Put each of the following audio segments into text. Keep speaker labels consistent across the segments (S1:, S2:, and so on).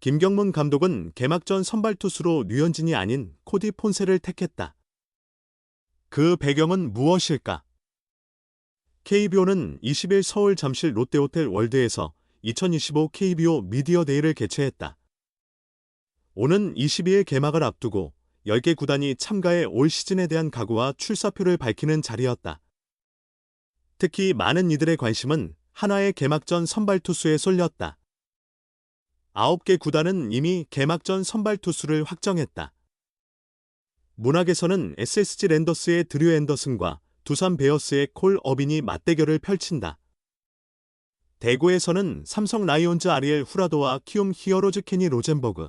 S1: 김경문 감독은 개막전 선발 투수로 류현진이 아닌 코디 폰세를 택했다. 그 배경은 무엇일까? KBO는 20일 서울 잠실 롯데호텔 월드에서 2025 KBO 미디어데이를 개최했다. 오는 22일 개막을 앞두고 10개 구단이 참가해 올 시즌에 대한 각오와 출사표를 밝히는 자리였다. 특히 많은 이들의 관심은 한화의 개막전 선발 투수에 쏠렸다. 9개 구단은 이미 개막전 선발 투수를 확정했다. 문학에서는 SSG 랜더스의 드류 앤더슨과 두산 베어스의 콜 어빈이 맞대결을 펼친다. 대구에서는 삼성 라이온즈 아리엘 후라도와 키움 히어로즈 케니 로젠버그,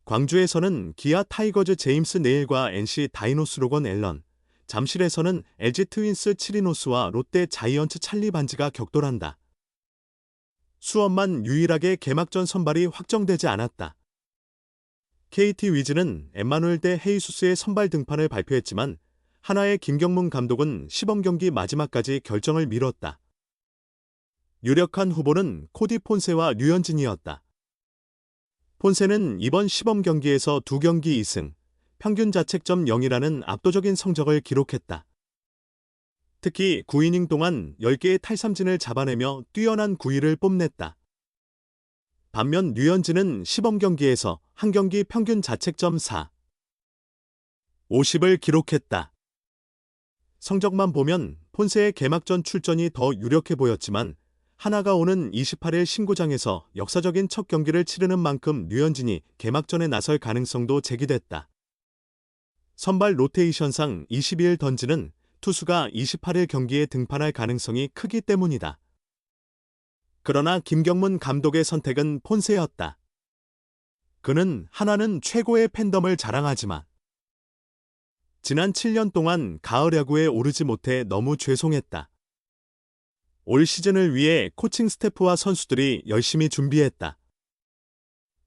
S1: 광주에서는 기아 타이거즈 제임스 네일과 NC 다이노스 로건 앨런, 잠실에서는 LG 트윈스 치리노스와 롯데 자이언츠 찰리 반지가 격돌한다. 수원만 유일하게 개막전 선발이 확정되지 않았다. KT 위즈는 엠마누엘 대 헤이수스의 선발 등판을 발표했지만 한화의 김경문 감독은 시범경기 마지막까지 결정을 미뤘다. 유력한 후보는 코디 폰세와 류현진이었다. 폰세는 이번 시범경기에서 2경기 2승, 평균 자책점 0이라는 압도적인 성적을 기록했다. 특히 9이닝 동안 10개의 탈삼진을 잡아내며 뛰어난 구위를 뽐냈다. 반면 류현진은 시범경기에서 한 경기 평균 자책점 4, 50을 기록했다. 성적만 보면 폰세의 개막전 출전이 더 유력해 보였지만 한화가 오는 28일 신구장에서 역사적인 첫 경기를 치르는 만큼 류현진이 개막전에 나설 가능성도 제기됐다. 선발 로테이션상 22일 던지는 투수가 28일 경기에 등판할 가능성이 크기 때문이다. 그러나 김경문 감독의 선택은 폰세였다. 그는 한화는 최고의 팬덤을 자랑하지만 지난 7년 동안 가을 야구에 오르지 못해 너무 죄송했다. 올 시즌을 위해 코칭 스태프와 선수들이 열심히 준비했다.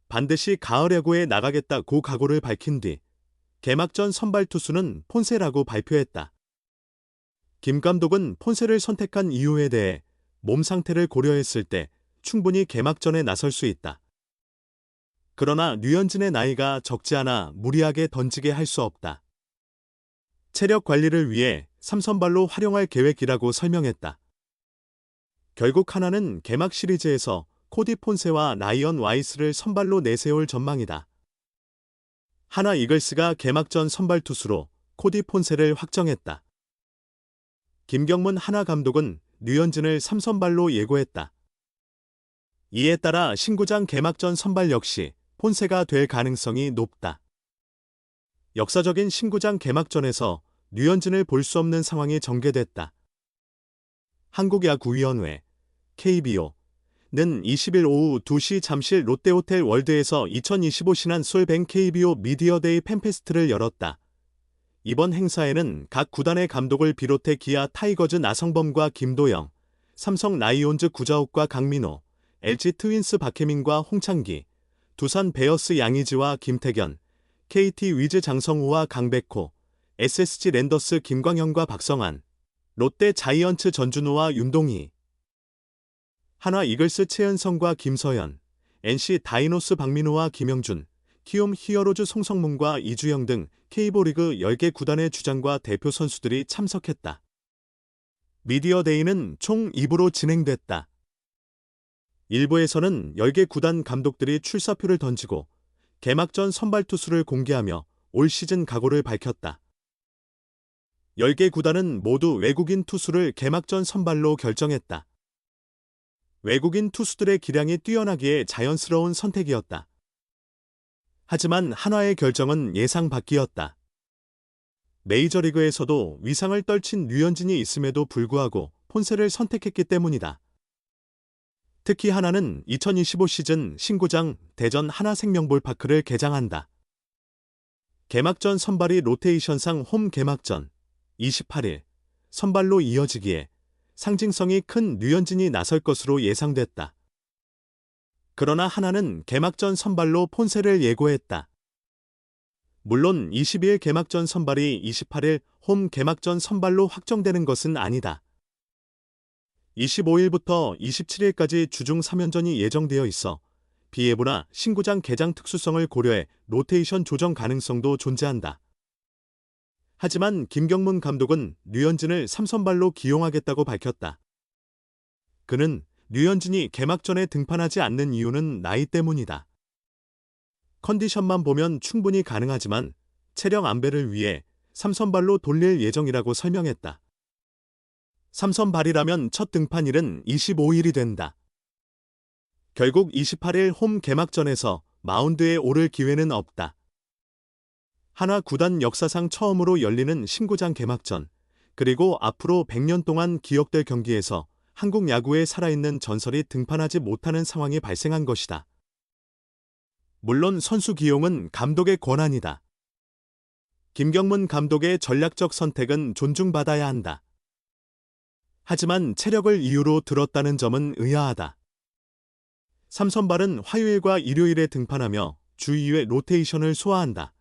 S1: 반드시 가을 야구에 나가겠다고 각오를 밝힌 뒤 개막전 선발 투수는 폰세라고 발표했다. 김 감독은 폰세를 선택한 이유에 대해 몸 상태를 고려했을 때 충분히 개막전에 나설 수 있다. 그러나 류현진의 나이가 적지 않아 무리하게 던지게 할 수 없다. 체력 관리를 위해 3선발로 활용할 계획이라고 설명했다. 결국 한화는 개막 시리즈에서 코디 폰세와 라이언 와이스를 선발로 내세울 전망이다. 한화 이글스가 개막전 선발 투수로 코디 폰세를 확정했다. 김경문 한화 감독은 류현진을 3선발로 예고했다. 이에 따라 신구장 개막전 선발 역시 폰세가 될 가능성이 높다. 역사적인 신구장 개막전에서 류현진을 볼 수 없는 상황이 전개됐다. 한국야구위원회 KBO는 20일 오후 2시 잠실 롯데호텔 월드에서 2025 신한솔뱅 KBO 미디어데이 팬페스트를 열었다. 이번 행사에는 각 구단의 감독을 비롯해 기아 타이거즈 나성범과 김도영, 삼성 라이온즈 구자욱과 강민호, LG 트윈스 박혜민과 홍창기, 두산 베어스 양의지와 김태견, KT 위즈 장성우와 강백호, SSG 랜더스 김광현과 박성환, 롯데 자이언츠 전준우와 윤동희, 한화 이글스 최은성과 김서현, NC 다이노스 박민우와 김영준, 키움 히어로즈 송성문과 이주영 등 K리그 10개 구단의 주장과 대표 선수들이 참석했다. 미디어데이는 총 2부로 진행됐다. 1부에서는 10개 구단 감독들이 출사표를 던지고 개막전 선발 투수를 공개하며 올 시즌 각오를 밝혔다. 10개 구단은 모두 외국인 투수를 개막전 선발로 결정했다. 외국인 투수들의 기량이 뛰어나기에 자연스러운 선택이었다. 하지만 한화의 결정은 예상 밖이었다. 메이저리그에서도 위상을 떨친 류현진이 있음에도 불구하고 폰세를 선택했기 때문이다. 특히 한화는 2025 시즌 신구장 대전 하나생명볼파크를 개장한다. 개막전 선발이 로테이션상 홈 개막전 28일 선발로 이어지기에 상징성이 큰 류현진이 나설 것으로 예상됐다. 그러나 한화는 개막전 선발로 폰세를 예고했다. 물론 22일 개막전 선발이 28일 홈 개막전 선발로 확정되는 것은 아니다. 25일부터 27일까지 주중 3연전이 예정되어 있어 비예보나 신구장 개장 특수성을 고려해 로테이션 조정 가능성도 존재한다. 하지만 김경문 감독은 류현진을 3선발로 기용하겠다고 밝혔다. 그는 류현진이 개막전에 등판하지 않는 이유는 나이 때문이다. 컨디션만 보면 충분히 가능하지만 체력 안배를 위해 3선발로 돌릴 예정이라고 설명했다. 3선발이라면 첫 등판일은 25일이 된다. 결국 28일 홈 개막전에서 마운드에 오를 기회는 없다. 하나 구단 역사상 처음으로 열리는 신구장 개막전, 그리고 앞으로 100년 동안 기억될 경기에서 한국 야구에 살아있는 전설이 등판하지 못하는 상황이 발생한 것이다. 물론 선수 기용은 감독의 권한이다. 김경문 감독의 전략적 선택은 존중받아야 한다. 하지만 체력을 이유로 들었다는 점은 의아하다. 3선발은 화요일과 일요일에 등판하며 주 2회 로테이션을 소화한다.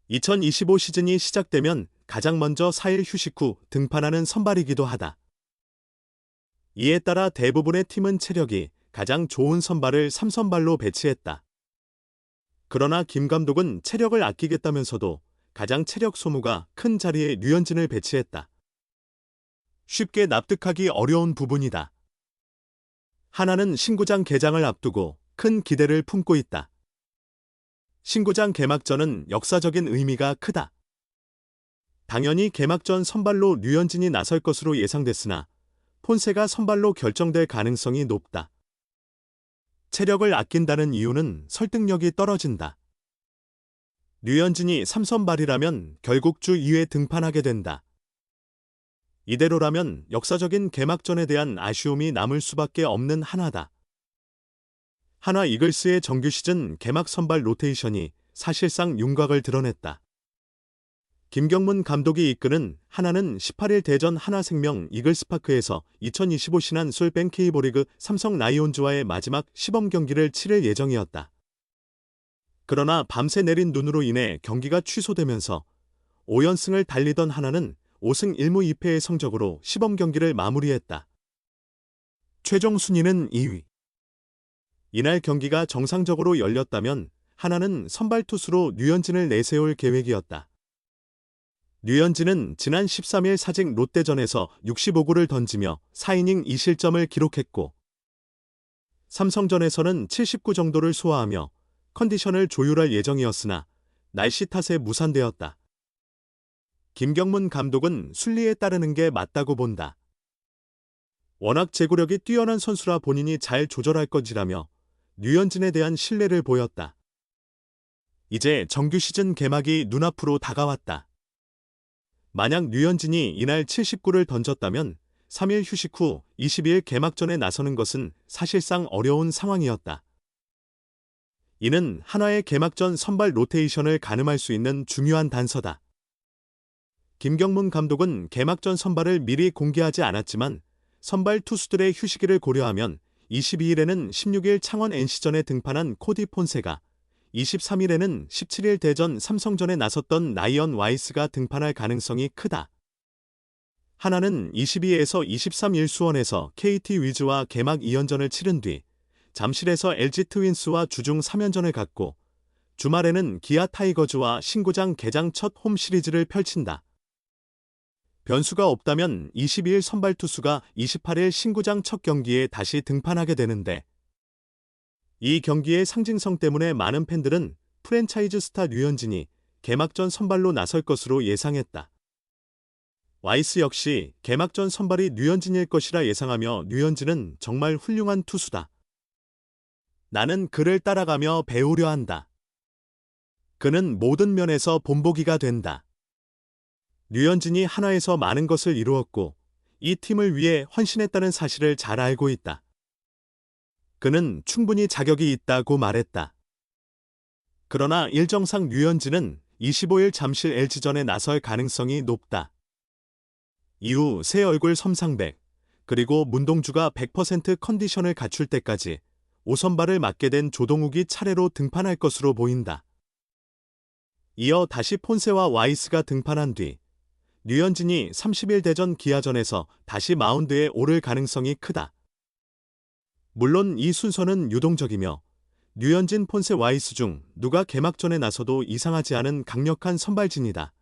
S1: 2025 시즌이 시작되면 가장 먼저 4일 휴식 후 등판하는 선발이기도 하다. 이에 따라 대부분의 팀은 체력이 가장 좋은 선발을 3선발로 배치했다. 그러나 김 감독은 체력을 아끼겠다면서도 가장 체력 소모가 큰 자리에 류현진을 배치했다. 쉽게 납득하기 어려운 부분이다. 하나는 신구장 개장을 앞두고 큰 기대를 품고 있다. 신구장 개막전은 역사적인 의미가 크다. 당연히 개막전 선발로 류현진이 나설 것으로 예상됐으나 폰세가 선발로 결정될 가능성이 높다. 체력을 아낀다는 이유는 설득력이 떨어진다. 류현진이 3선발이라면 결국 주 2회 등판하게 된다. 이대로라면 역사적인 개막전에 대한 아쉬움이 남을 수밖에 없는 하나다. 하나 이글스의 정규 시즌 개막 선발 로테이션이 사실상 윤곽을 드러냈다. 김경문 감독이 이끄는 하나는 18일 대전 하나생명 이글스파크에서 2025 신한솔 뱅케이보리그 삼성 라이온즈와의 마지막 시범 경기를 치를 예정이었다. 그러나 밤새 내린 눈으로 인해 경기가 취소되면서 5연승을 달리던 하나는 5승 1무 2패의 성적으로 시범 경기를 마무리했다. 최종 순위는 2위. 이날 경기가 정상적으로 열렸다면 하나는 선발 투수로 류현진을 내세울 계획이었다. 류현진은 지난 13일 사직 롯데전에서 65구를 던지며 4이닝 2실점을 기록했고 삼성전에서는 79 정도를 소화하며 컨디션을 조율할 예정이었으나 날씨 탓에 무산되었다. 김경문 감독은 순리에 따르는 게 맞다고 본다. 워낙 제구력이 뛰어난 선수라 본인이 잘 조절할 것이라며 류현진에 대한 신뢰를 보였다. 이제 정규 시즌 개막이 눈앞으로 다가왔다. 만약 류현진이 이날 79를 던졌다면 3일 휴식 후 22일 개막전에 나서는 것은 사실상 어려운 상황이었다. 이는 한화의 개막전 선발 로테이션을 가늠할 수 있는 중요한 단서다. 김경문 감독은 개막전 선발을 미리 공개하지 않았지만 선발 투수들의 휴식일을 고려하면 22일에는 16일 창원 NC전에 등판한 코디 폰세가 23일에는 17일 대전 삼성전에 나섰던 라이언 와이스가 등판할 가능성이 크다. 하나는 22에서 23일 수원에서 KT 위즈와 개막 2연전을 치른 뒤 잠실에서 LG 트윈스와 주중 3연전을 갖고 주말에는 기아 타이거즈와 신구장 개장 첫 홈 시리즈를 펼친다. 변수가 없다면 22일 선발 투수가 28일 신구장 첫 경기에 다시 등판하게 되는데 이 경기의 상징성 때문에 많은 팬들은 프랜차이즈 스타 류현진이 개막전 선발로 나설 것으로 예상했다. 와이스 역시 개막전 선발이 류현진일 것이라 예상하며 류현진은 정말 훌륭한 투수다. 나는 그를 따라가며 배우려 한다. 그는 모든 면에서 본보기가 된다. 류현진이 한화에서 많은 것을 이루었고 이 팀을 위해 헌신했다는 사실을 잘 알고 있다. 그는 충분히 자격이 있다고 말했다. 그러나 일정상 류현진은 25일 잠실 LG전에 나설 가능성이 높다. 이후 새 얼굴 섬상백, 그리고 문동주가 100% 컨디션을 갖출 때까지 5선발을 맡게 된 조동욱이 차례로 등판할 것으로 보인다. 이어 다시 폰세와 와이스가 등판한 뒤 류현진이 30일 대전 기아전에서 다시 마운드에 오를 가능성이 크다. 물론 이 순서는 유동적이며 류현진, 폰세, 와이스 중 누가 개막전에 나서도 이상하지 않은 강력한 선발진이다.